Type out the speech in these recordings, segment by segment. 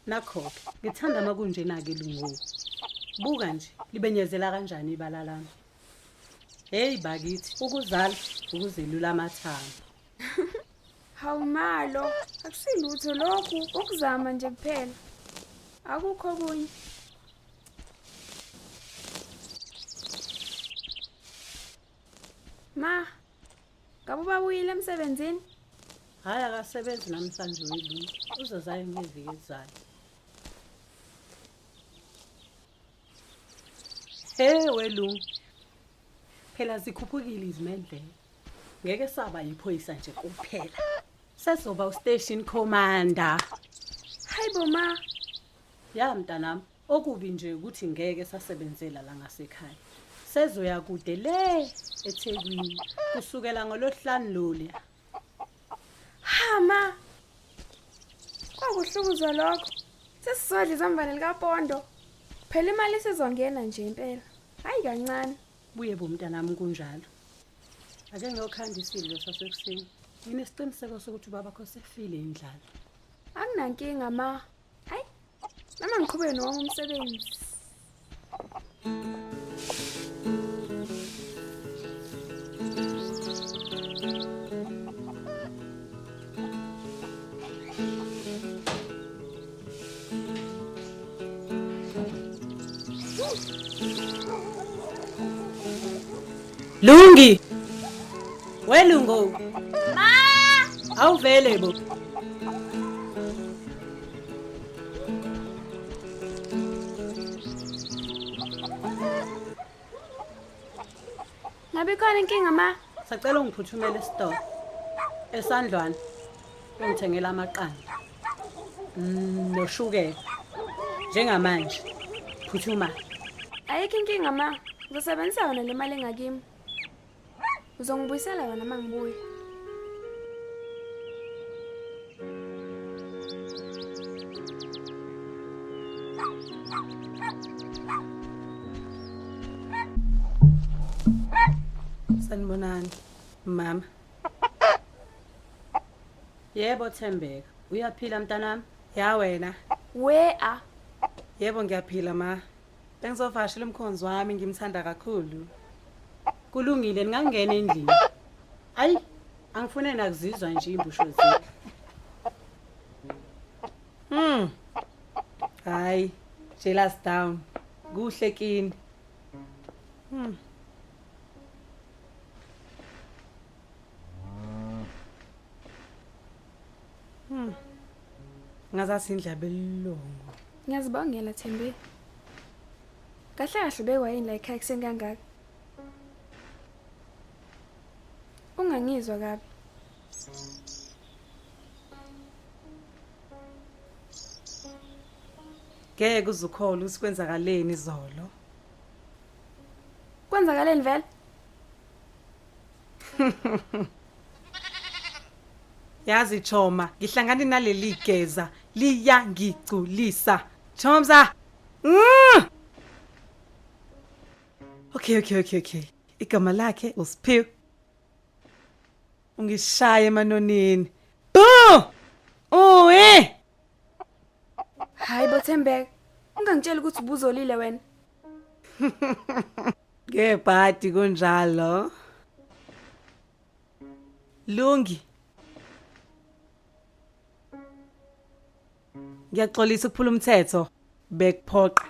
Nakho ngithanda makunjena ke lungu. Buka nje libenyezela kanjani ibala lami. Hey bakithi ukuzala ukuzelula amathanga. Hawumalo, akusilutho lokhu ukuzama nje kuphela. Akukho kunye. Ma, ngabe babuyile emsebenzini? Hayi akasebenzi namhlanje welungu. Uzozayo ngeviki ezayo. Hey welungu. Phela zikhuphukile izimendlela. Ngeke saba yiphoyisa nje kuphela. Sezoba ustation commander. Hayibo ma, Ya mntanami, okubi nje ukuthi ngeke sasebenzela la ngasekhaya. Sezoya kude le eThekwini kusukela ngolohlanu lolu. ha ma. Kwakuhlukuzwa lokho. Sesizodla izambane likaPondo. Phela imali sizongena nje impela. Hayi kancane. Buye bo mntanami kunjalo. Ake ngiyokhanda isidlo sasekuseni. Nginesiqiniseko sokuthi ubaba kho sefile indlala. Akunankinga ma. Hayi. Noma ngiqhubeke nowami umsebenzi. Lungi. Welungu. Ma! Awuvele bo. Ngabe khona inkinga ma? Sacela ungiphuthumele esitolo. Esandlwana. Ungithengela amaqanda. Noshukela. Njengamanje. Phuthuma. Ayikho inkinga ma. Ngizosebenzisa yona le mali engakimi. Uzongibuyisela yona mangibuye. Sanibonani, mama. Yebo Thembeka. Uyaphila mntanami? Ya wena. Wea. Yebo ngiyaphila ma. Bengizovashela umkhonzi wami ngimthanda kakhulu. Kulungile ningangena endlini. Ayi, angifune nakuzizwa nje imbusho zethu. Hayi, jealous down. Kuhle kini. Ngazathi indlebe elilongo. Ngiyazibongela Thembi. Kahle kahle bekwayini la ekhaya kuseni kangaka. Ungangizwa kabi. Ngeke uzukhola usikwenzakaleni izolo. Kwenzakaleni vele? Yazi Choma, ngihlangana naleli geza liyangigculisa. Chomza. Okay. Igama lakhe uSiphiwe. Ungishaye emanonini. Hayi bo Thembeka. Ungangitshela ukuthi ubuzolile wena. Ngebhadi kunjalo. Lungi. Ngiyaxolisa ukuphula umthetho bekuphoqa.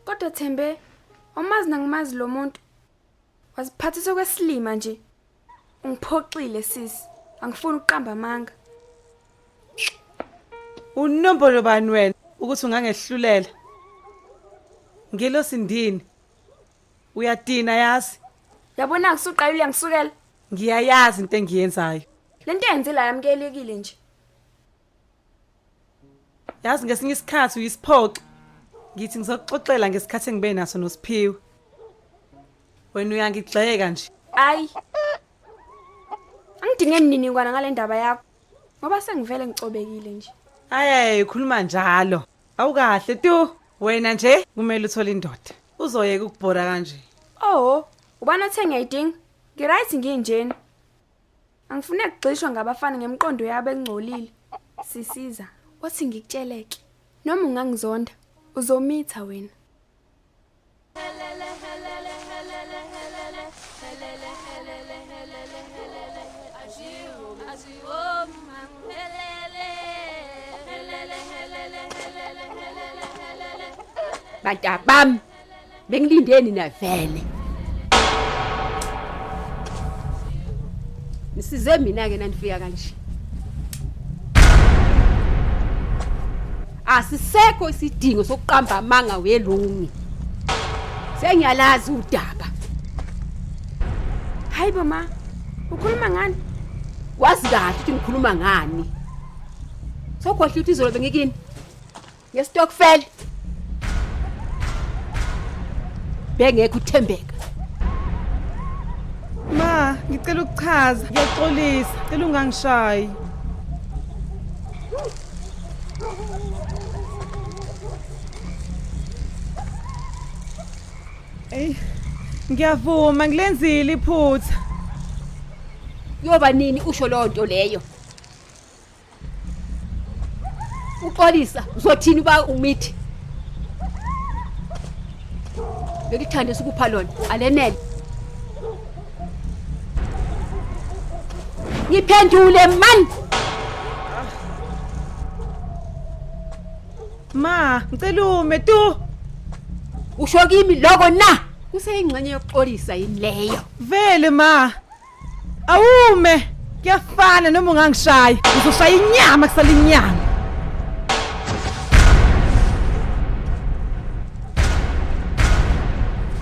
Kodwa Thembe, awumazi nangimazi lo muntu. Wasiphathisa kwesilima nje. Ungiphoxile sisi. Angifuni ukuqamba amanga. Unombolo bani wena ukuthi ungangehlulela? Ngilosindini. Uyadina yazi. Yabona akusuqayile ngisukela. Ngiyayazi into engiyenzayo. Lento yenzela yamkelekile nje. Yazi ngesinye isikhathi uyisiphoqi. Ngithi ngizokuxoxela ngesikhathi engibe naso noSiphiwe. Wena uyangigxeka nje. Ayi. Angidinge nini kwana ngale ndaba yakho. Ngoba sengivele ngicobekile nje. Ayi ukhuluma njalo. Awukahle tu. Wena nje kumele uthole indoda. Uzoyeka ukubhora kanje. Oh, ubani othe ngiyayidinga? Ngiright nginjeni. Angifune kugxishwa ngabafana ngemqondo yabo engcolile. Sisiza, wathi ngikutsheleke. Noma ungangizonda, uzomitha wena. Bantabam, bengilindeni na vele. Nisize mina ke nandifika kanje. Asisekho isidingo sokuqamba amanga welungi. Sengiyalazi udaba. Hayibo ma, ukhuluma ngani? Wazi kahle ukuthi ngikhuluma ngani. Sokhohle ukuthi izolo bengikini. Ngestockfell. Bengekho uthembeka. Ma, ngicela ukuchaza, ngiyaxolisa, cela ungangishayi. Ngiyavuma ngilenzile iphutha. Yoba nini usho lonto leyo? Uxolisa uzothini ba umithi? Ngikuthanda ukupha lona, alenele. Ngiphendule man. Ma, ngicela ume tu. Usho kimi lokho na. Kuseyingxenye yokuxolisa yini leyo? Vele ma. Awume, kuyafana noma ungangishaya. Uzoshaya inyama kusala inyama.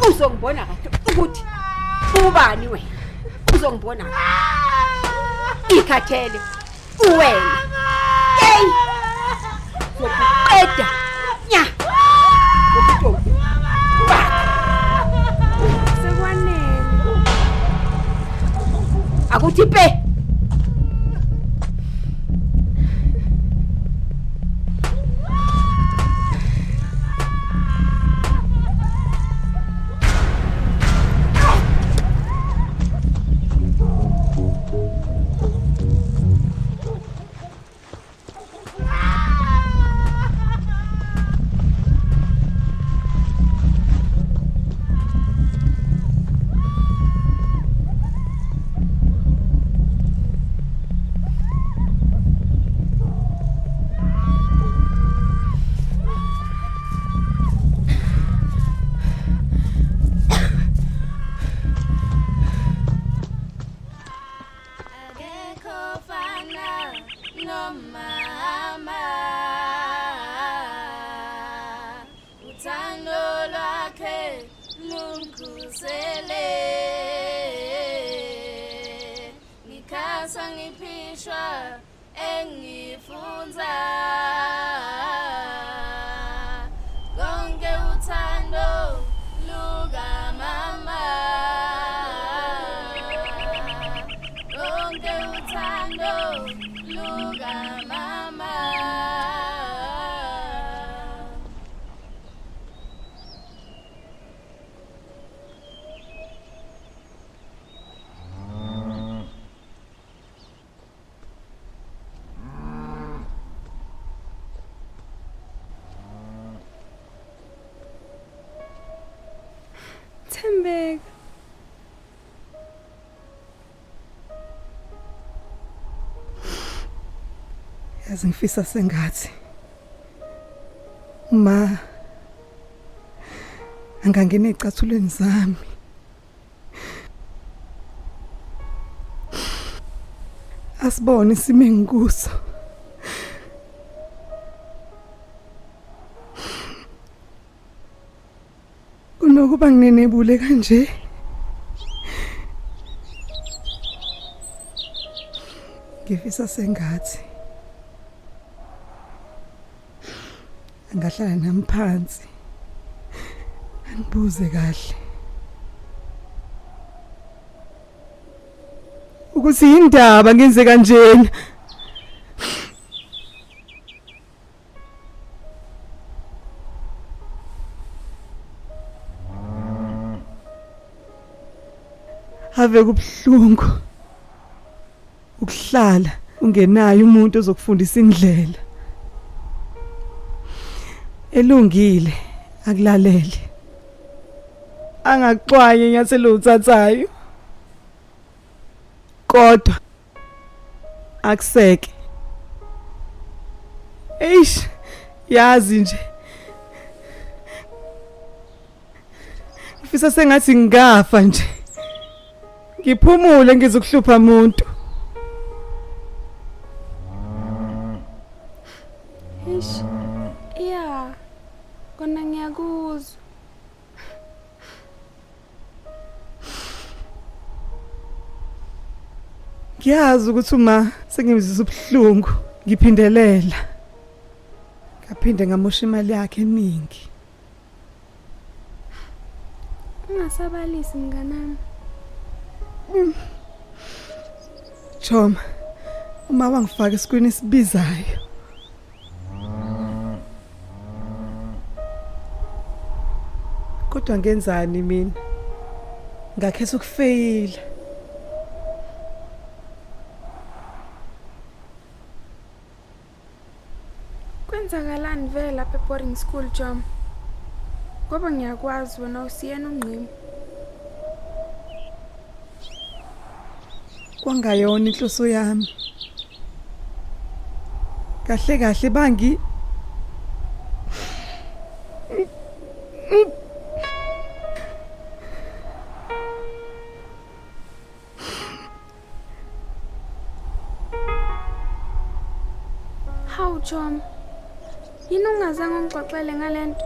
Uzongibona kahle ukuthi ubani wena. Uzongibona. Ikhathele uwena. Hey! Ngokuqeda. Nya. Ngokuthi Sekwanele. akuthi pe. Thembeka. Yazi ngifisa sengathi ma angangena ezicathulweni zami. Asibone isimo engikuso. Kunokuba nginenebule kanje. Ngifisa sengathi angahlala nami phansi angibuze kahle ukuthi indaba ngenze kanjena. Ave kubuhlungu ukuhlala ungenayo umuntu ozokufundisa indlela elungile akulalele angaxwaye inyathelo uthathayo kodwa akuseke yazi nje ngifisa sengathi ngingafa nje ngiphumule ngizokuhlupha umuntu ya kona ngiyakuzwa ngiyazi ukuthi uma sengimzisa ubuhlungu ngiphindelela ngaphinde ngamosha imali yakhe eningi ungasabalisi mnganami Choma uma wangifaka esikwini esibizayo kodwa ngenzani mina ngakhetha ukufeyila kwenzakalani vele lapha e-boarding school Jom ngoba ngiyakwazi wena usiyena ungqimo kwangayona inhloso yami kahle kahle bangi Hawu Jom yini ungazange ungixoxele ngalento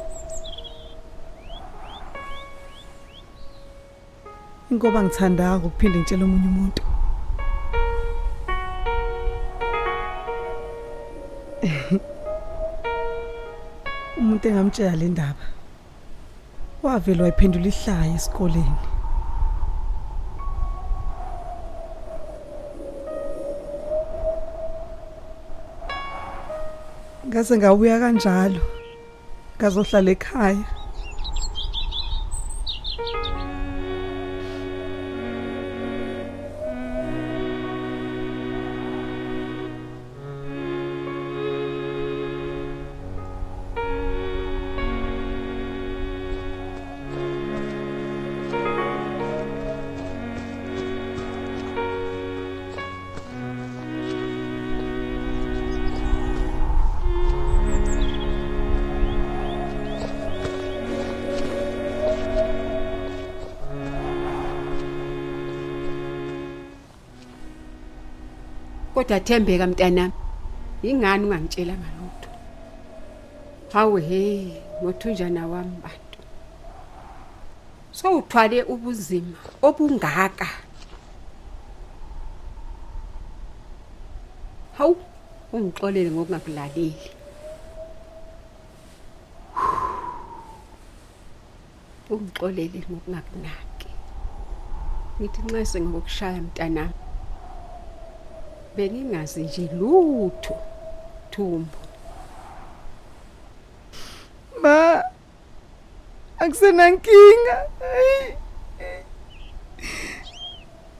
ngoba ngithanda ukuphinde ngitshela omunye umuntu umuntu engamtshela le ndaba wavela wayiphendula ihlaya esikoleni ngase ngabuya kanjalo ngazohlala ekhaya Kodwa Thembeka mntanami ingani ungangitshela ngalutho hawe ngothunjana wami bantu sowuthwale ubuzima obungaka hawu ungixolele ngokungakulaleli ungixolele ngokungakunaki ngithi nxese ngokushaya mntanami bengingazi nje lutho Thumbu ma akusenankinga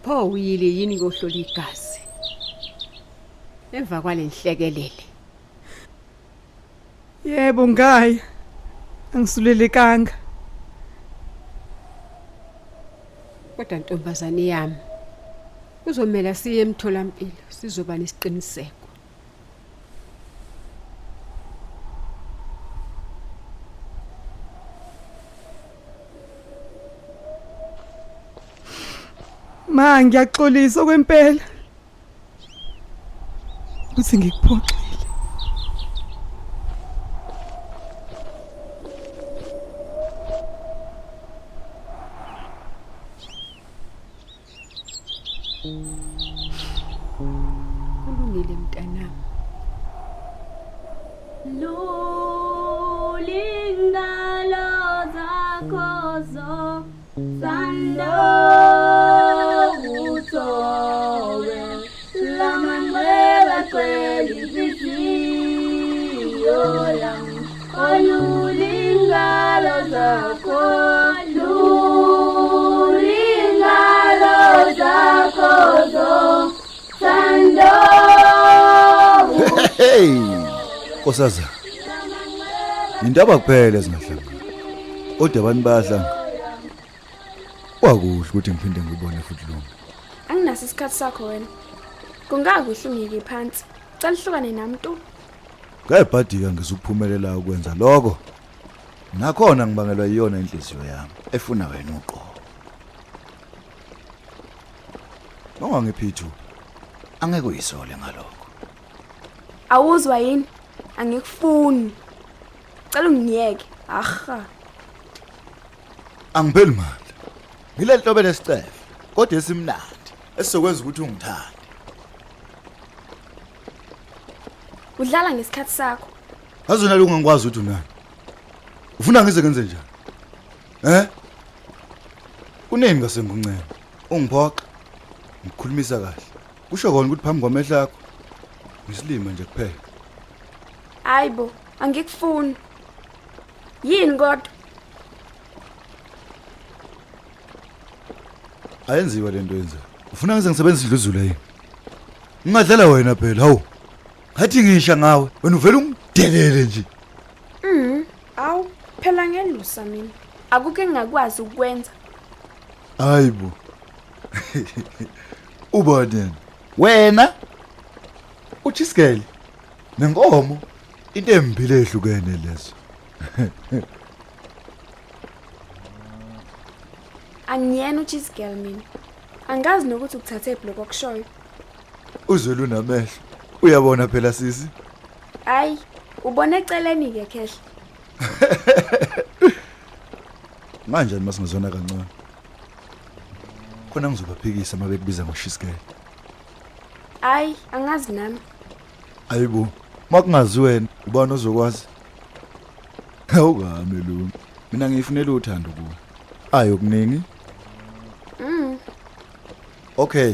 pho uyile yini kohlola igazi emva kwalenhlekelele yebo ngaya angisulelekanga kodwa ntombazane yami uzomela siye emtholampilo sizoba nesiqiniseko ma ngiyaxolisa kwempela uthi ngikuphoxile kulungile mntanami lulingalo zakho sando utowe lamanwela kweli viziyo lam olulingalo zakho lulingalo zakho sando Nkosaza. Indaba kuphela ezingahlanga. Kodwa abantu bayahlanga. Kwakuhle ukuthi ngiphinde ngibone futhi lo. Anginaso isikhathi sakho wena. Kungakuhle ungike phansi. Cela hlukane nami tu. Ngayibhadika ngisukuphumelela ukwenza lokho. Nakhona ngibangelwa iyona inhliziyo yami efuna wena uqobo. Noma ngiphithu angeke uyisole ngalokho. Awuzwa yini? Angikufuni. Cela ungiyeke. Aha. Angipheli mali. Ngile hlobo lesicefe kodwa esimnandi esizokwenza ukuthi ungithande. Udlala ngesikhathi sakho. Azona lo ngangikwazi ukuthi unani. Ufuna ngize ngenze njani? Kuneni ngase ngincela. Ungiphoqa. Ngikhulumisa kahle. Kusho kona ukuthi phambi kwamehla akho ngisilima nje kuphela. Hayibo, angikufuni. Yini kodwa? Ayenziwa lento yenza. Ufuna ngize ngisebenzise idluzula yini? Ngingadlela wena phela, hawu. Ngathi ngisha ngawe, wena uvela ungidelele nje. Awu, phela ngelusa mina. Akukho engakwazi ukwenza. Hayibo. Ubani wena? Uchiskele. Nenkomo into embile ehlukene lezo. Angiyena ucheese girl mina. Angazi nokuthi ukuthathe ibhloko okushoyo. Uzwela unamehlo. Uyabona phela sisi. Hayi, ubone eceleni ke khehla. Manje masingizona kancane. Khona ngizobaphikisa mabekubiza ngoshiskele. Hayi, angazi nami. Ayibo, makungazi wena, ubani ozokwazi? Awukami lo. Mina ngiyifunela uthando kuwe. Ayo kuningi. Okay.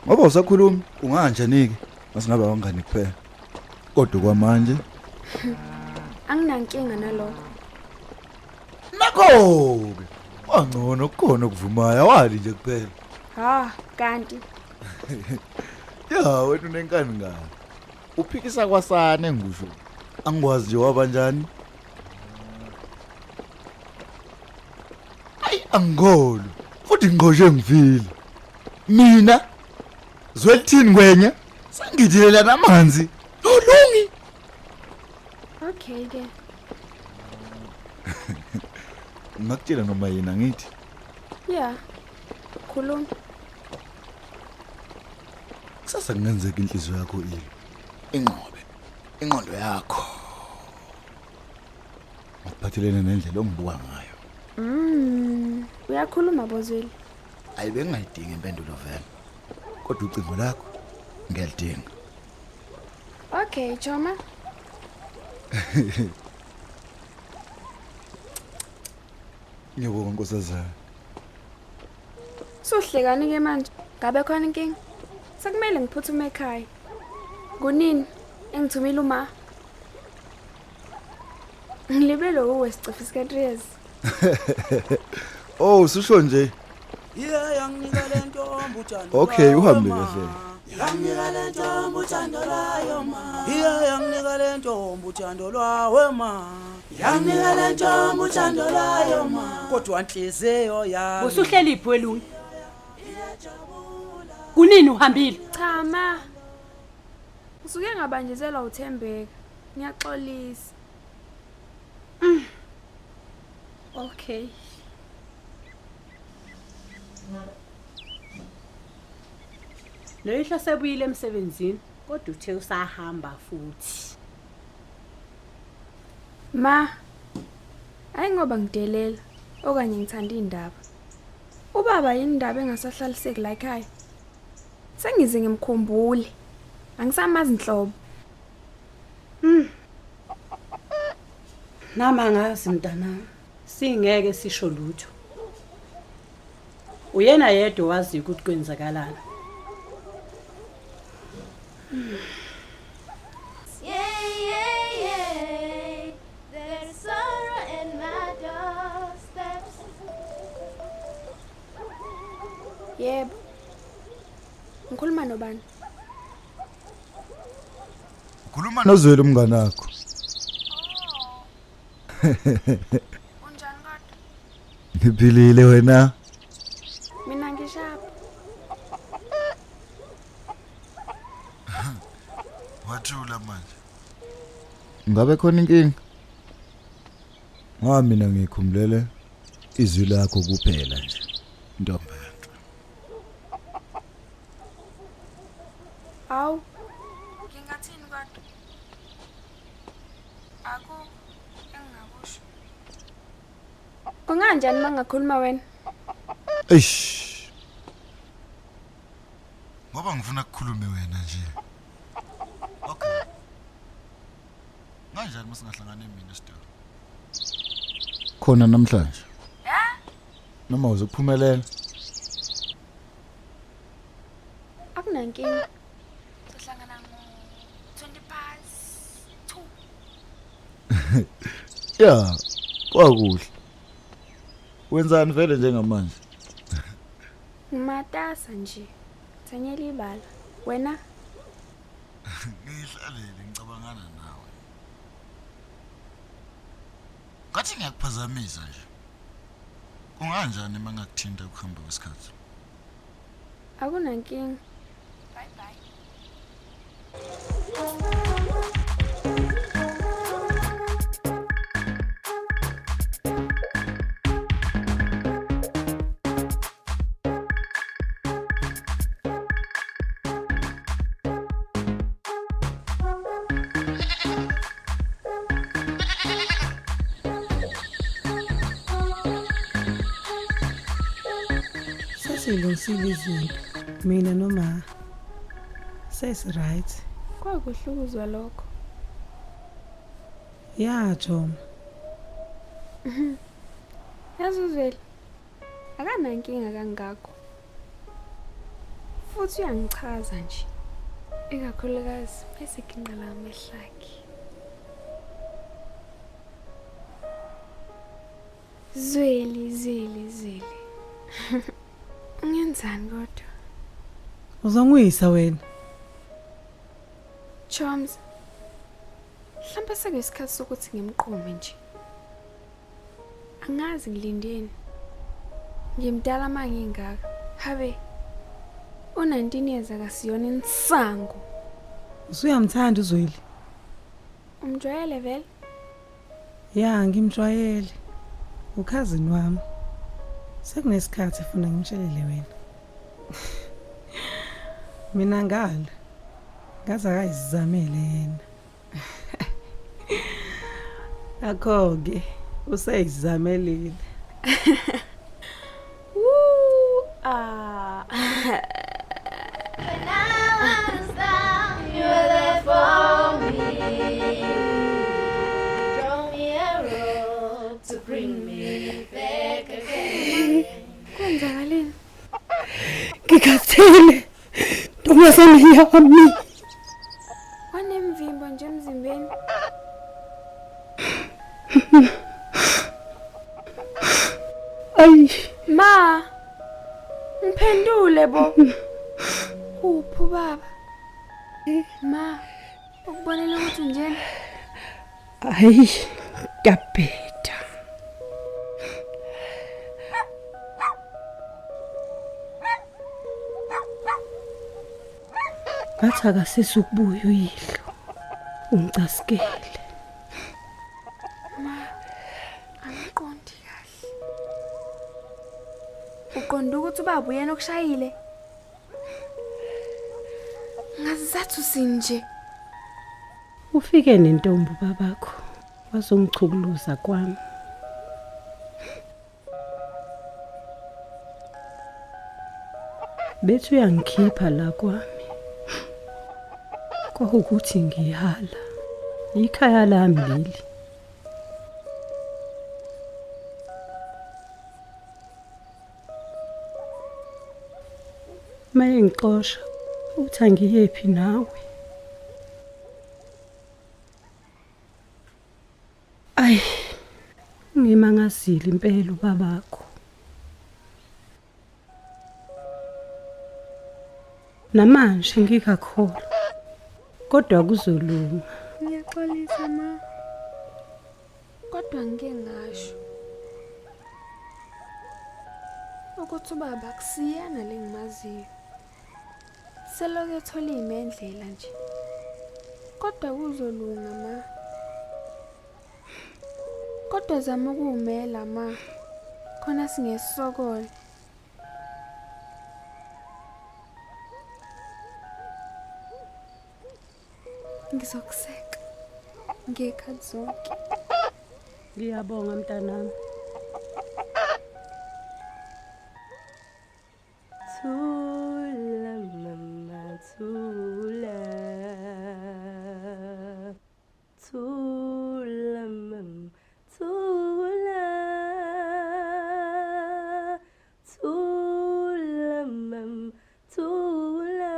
Ngoba usakhuluma, unganjanike. Masingaba wangani kuphela. Kodwa kwamanje Anginankinga nalokho. nakho-ke. Wangcono kukhona okuvumayo, wali nje kuphela. Ha, kanti. Ya, wena unenkani ngani? Uphikisa kwasane ngisho. Angikwazi nje wabanjani. Ayi angolo. Futhi ngqoshe ngivile. Mina zwelithini kwenya? Sangidilela namanzi. Ulungi. Okay ke. Ngakutshela noma yena ngithi. Yeah. Khuluma. Kusasa kungenzeka inhliziyo yakho ile. Inqobe. Ingqondo yakho. Ngaphathelene nendlela ongibuka ngayo. Uyakhuluma bozweli. Ayibe ngayidinga impendulo vele. Kodwa ucingo lakho ngiyalidinga. Okay, Choma. Ngiyabonga nkosazana. Sohlekani ke manje? Ngabe khona inkinga? Sekumele ngiphuthume ekhaya. Kunini engithumile uma? Ngilibele uwesicefe secretaries. Oh, ususho nje. Yeah, yanginika lento mbuthando. Okay, uhambe kahle. Yanginika lento mbuthando lwayo ma. Yeah, yanginika lento mbuthando lwawe ma. Yanginika lento mbuthando lwayo ma. Kodwa inhliziyo yami. Usuhleliphi welungu? Kunini uhambile? Cha ma. Usuke ngabanjezela uThembeka. Ngiyaxolisa. Okay. Leyihla sebuyile emsebenzini kodwa uthe usahamba futhi. Ma. Hayi ngoba ngidelela okanye ngithanda indaba. Ubaba yini indaba engasahlaliseki la ekhaya? Sengize ngimkhumbule. Angisamazi inhlobo. Nama ngazi mntana. Singeke sisho lutho. Uyena yedwa wazi ukuthi kwenzakalana. Yeah. There's sorrow in my doorsteps. Yebo. Ngikhuluma nobani? Khuluma nozwela umngane wakho. Unjani kodwa? Ngiphilile wena. Mina ngishapha. Wathula manje. Ngabe khona inkinga? Mina ngikhumulele izwi lakho kuphela nje. Ntombi. Awu. Ngingathini kodwa? Engingakusho. Kunganjani mangakhuluma wena? Eish. Ngoba ngifuna ukukhuluma wena nje. Okay. Kanjani masingahlangana mina Sithole? Khona namhlanje. Noma uzokuphumelela. Akunankinga. Sihlangana ngo-2:20. Ya, kwakuhle. Wenzani vele njengamanje? Ngimatasa nje. Thanyela ibala. Wena? Ngihlalele ngicabangana nawe. Ngathi ngiyakuphazamisa nje. Kunganjani mangakuthinta ukuhamba kwesikhathi? Akunankinga. Bye bye. Silungisile izinto mina noma sesi right. Kwakuhle ukuzwa lokho. Ya Jom. Yazuzweli. Akanankinga kangakho. Futhi uyangichaza nje. Ikakhulukazi bese kinqala amehlaki. Zweli. Ungenzani kodwa? Uzongwisa wena. Choms. Mhlawumbe sekuyisikhathi sokuthi ngimqome nje. Angazi ngilindeni. Ngimdala mangingaka. Habe. U19 years akasiyona insango. Usuyamthanda uZweli? Umjwayele vele? Ya, ngimjwayele. Ukhazini wami. Sekunesikhathi ufuna ngimshelele wena. Mina ngala. Ngaze akayizamele yena. Akho-ke useyizamelile. When I was down, you were there for me. Draw me a rope to bring me back again. Kwenzakaleni? Ngikathele. Ntombazane yami. Wanemvimbo nje emzimbeni. Ay, Ma. Ngiphendule bo. Uphu baba. Ma. Ukubonela ukuthi njeni? ay, kapeta. Bathi akasisi ukubuya uyihlo. Ungicasikele. Angiqondi kahle. Uqonda ukuthi ubaba uyena okushayile? Ngazizathu sinje. Ufike nentombi babakho. Wazongichukuluza kwami. Bethu uyangikhipha la kwami. Kwakuthi ngihala. Ikhaya lami leli. Maye ngixosha uthi angiyephi nawe. Ay, ngimangasile impela ubabakho. Namanje ngikakholwa. Kodwa kuzolunga. Ngiyaxolisa ma. Kodwa ngike ngasho ukuthi ubaba kusiyana lengimaziyo. Seloke ethola imendlela nje. Kodwa kuzolunga ma. Kodwa zama ukuwumela ma. Khona singesokole. Ngizokuseka. Ngekhathi zonke. Ngiyabonga mntanami. Thula mama thula. Thula mama thula. Thula mama thula.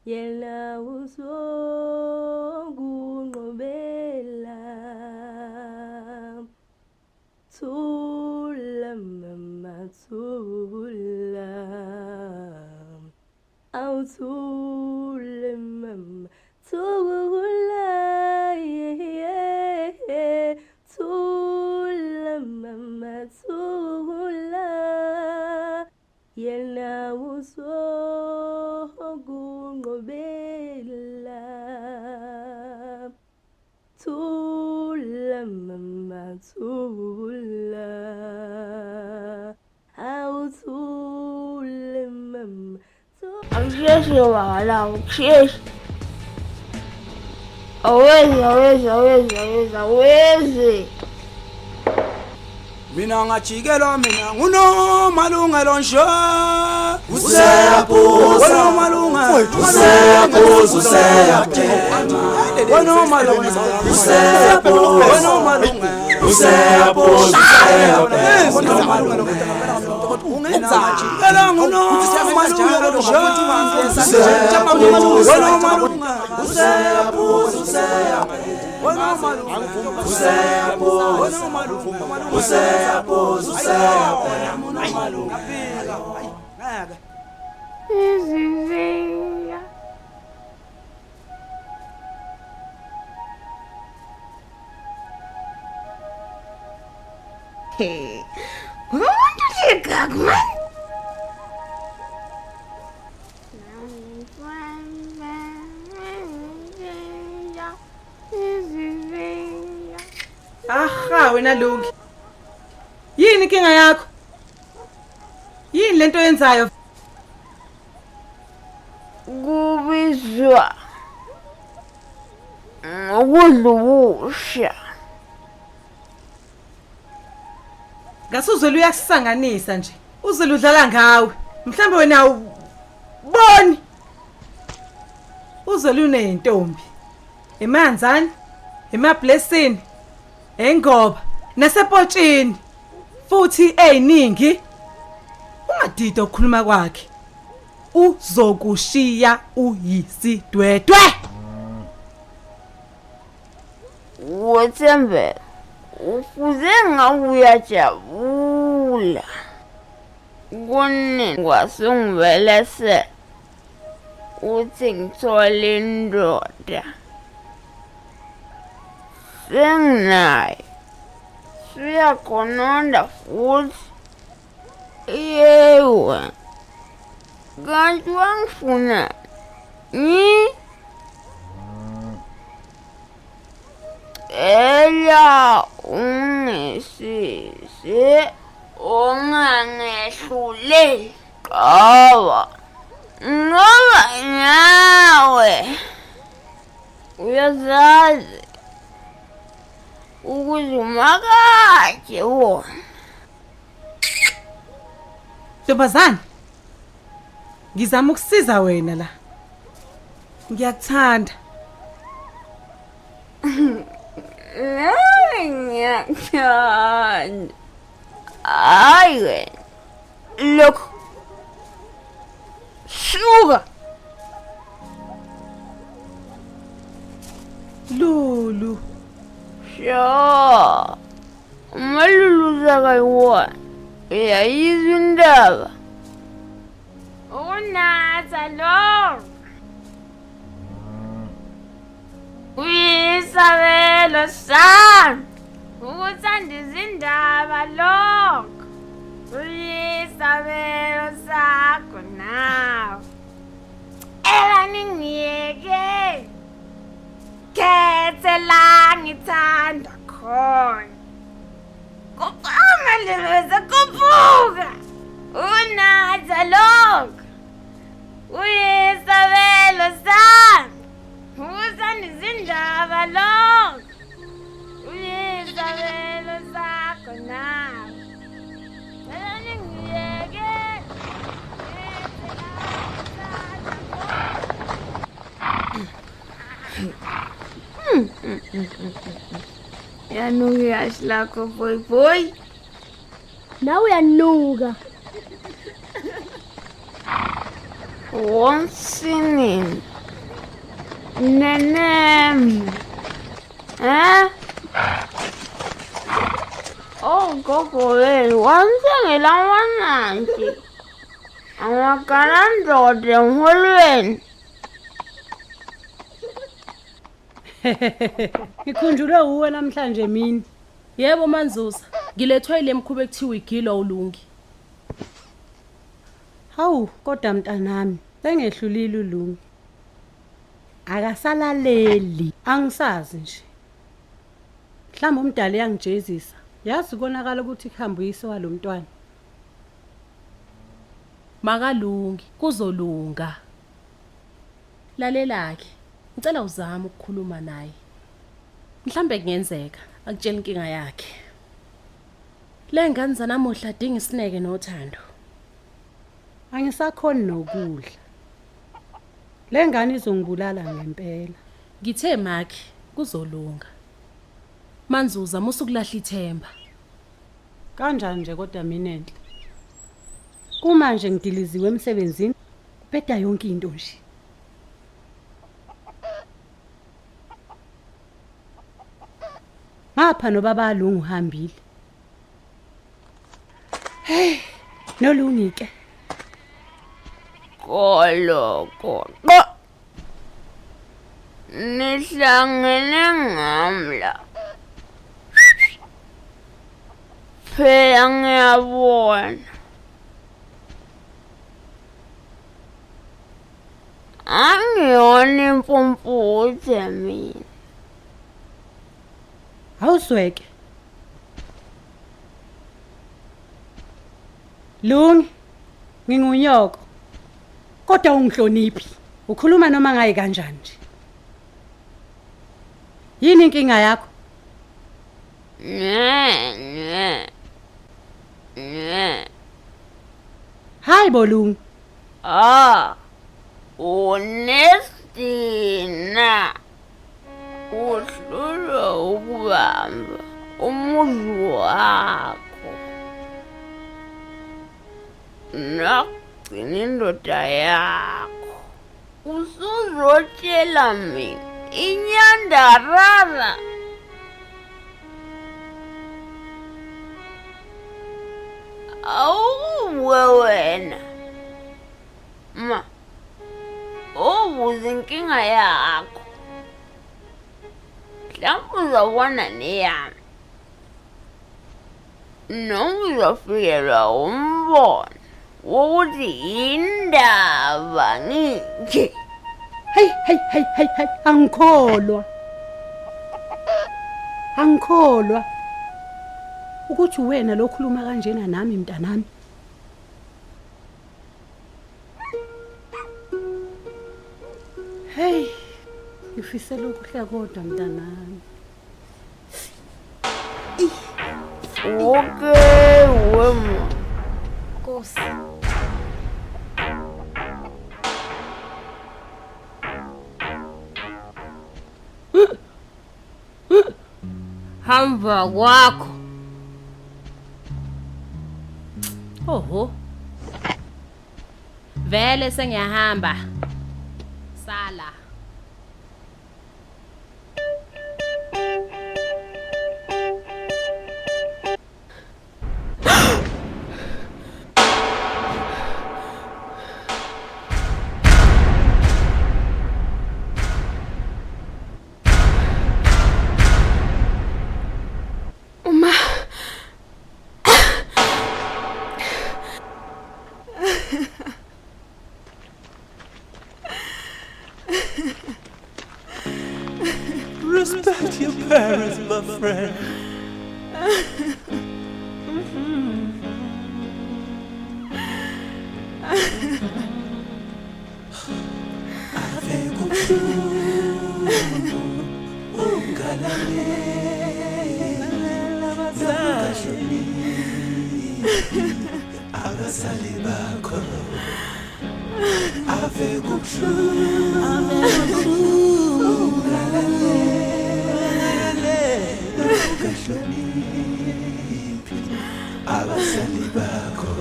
Yena uzongunqobela. Thula mama thula. Awuthule mama thula. Thula mama thula. Yena uzongunqobela. Thula mama thula. Awuthule mama thula. Angisheshe wala, angisheshe. Awezi. Mina ngajikelwa mina ngunomalungelo nsho. Useyaphuza. Unomalungelo. Useyaphuza. Unomalungelo. Useyaphuza. Unomalungelo. Useyaphuza. Ela ngunomalungelo nsho. Izizinga. Umuntu ligagma. Aha wena Lungi. Yini inkinga yakho? Yini lento yenzayo? Kubizwa ngokudlubusha. Ngasuzwe uyakusanganisa nje. Uzwe udlala ngawe. Mhlambe wena uboni. Uzwe lunentombi. Emanzani, emablessing, engoba nasepotshini. Futhi eyiningi. Ungadida ukukhuluma kwakhe. Uzokushiya uyisidwedwe. Wothembe ufuze ngawuyajabula. Kuni ngwasungibelese uthi ngithole indoda. Senginayo. Siyakhononda futhi. Yewe. Kanti wangifuna. Ela ungesise ungangehlule qaba ngoba nawe uyazazi ukuthi umakade wona. Ntombazane. Ngizama ukusiza wena la. Ngiyakuthanda. Ngiyakuthanda. Hayi wena. Look. Sugar. Lulu. Sure. Umalulu zakayiwona. Uyayizwa indaba. Unatha lo. Uyisabelo sami. Yanuka kahle lakho boy. Nawe uyanuka. Wonsinin. Nenem. Oh, gogo wansengela wananti. Amakana ndoda emholweni. Ngikhunjulwe uwe namhlanje mina. Yebo Manzuza, ngilethwa ile mkhuba ekuthiwa igilo ulungi. Hawu, kodwa mntanami, sengehlulile ulungi. Akasalaleli, angisazi nje. Mhlawumbe umdala uyangijezisa. Yazi konakala ukuthi ikhambo yiso walomntwana. Makalungi, kuzolunga. Lalela-ke, ngicela uzame ukukhuluma naye. Mhlambe kungenzeka akutshela inkinga yakhe. Le ngane zanamuhla adinga isineke nothando. Angisakhoni nokudla. Le ngane izongibulala ngempela. Ngithe makhe kuzolunga. Manzuza musukulahla ithemba. Kanjani nje kodwa mina enhle. Kuma nje ngidiliziwe emsebenzini, beda yonke into nje. Ngapha nobaba lungu uhambile. Hey, nolungike. Koloko. Nihlangene ngamla. Phela ngiyabona. Angiyona impumputhe mina. Awusweke. Lungi, ngingunyoko. Kodwa ungihloniphi. Ukhuluma noma ngayi kanjani nje? Yini inkinga yakho? Hayi bolungi. Unestina. Uhlulwa ukubamba umuzi wakho. Nakugcina indoda yakho. Usuzotshela mina inyandarara. Awuwe wena. Ma, ubuze inkinga yakho. Mhlawumbe uzabona neyami. Noma uzofikelwa umbono wokuthi indaba ngike. Hey, angikholwa. Angikholwa. Ukuthi wena lokhuluma kanjena nami mntanami. Hey, ngifisela ukuhla kodwa mntanami. Okay, wema. Nkosi. Hamba kwakho. Oho. Vele sengiyahamba. Sala. Respect your parents, my friend. ungahloniphi abazali bakho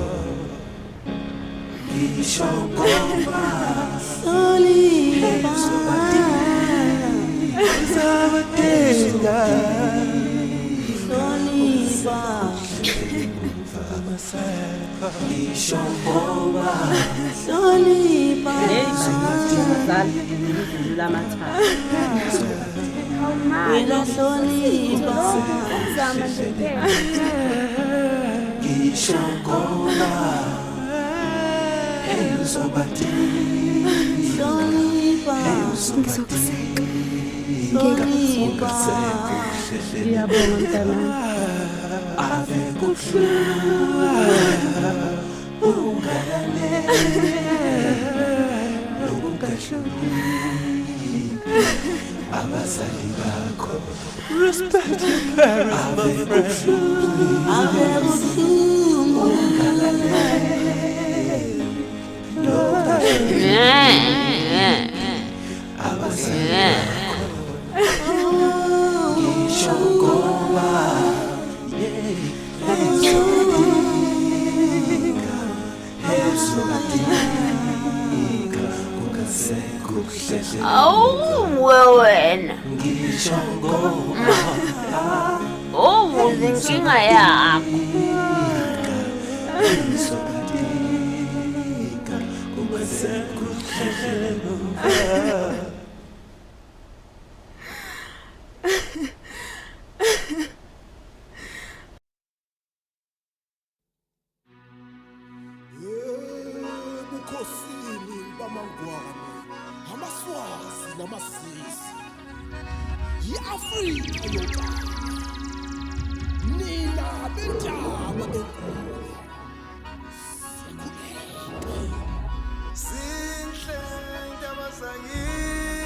ngisho ngoba Hlonipha uzabatenga hlonipha ngisho ngoba hlonipha Zali lamathathu. wena hlonipha Zama nje. ngisho ngoba hlonipha Ngizokuseka. hlonipha Ngiyabonga mntanami. ave kuhlwa ungale lokungahloniphi abazali bakho respect your parents my friend ave buhlungu ngisho ngoba Wena ngisho ngoba ubuze inkinga yakho. Bukhosini bamangwane amaswazi namasisi yi-Afrika yonkana nina bentaba benkulu Sinhle ndaba zangithi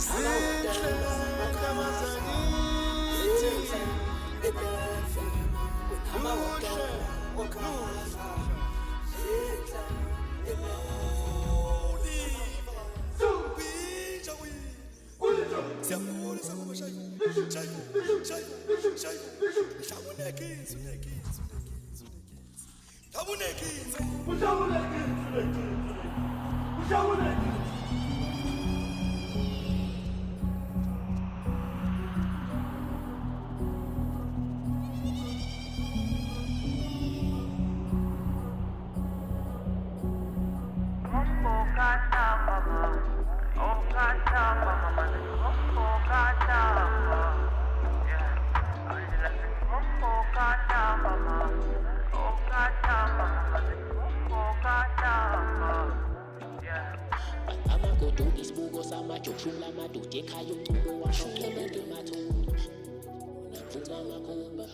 Sinhle ndaba zangithi amagodoni isibuko samajoshula amadoda ekhaya umculo washukela ngemathunga navuka amakhumba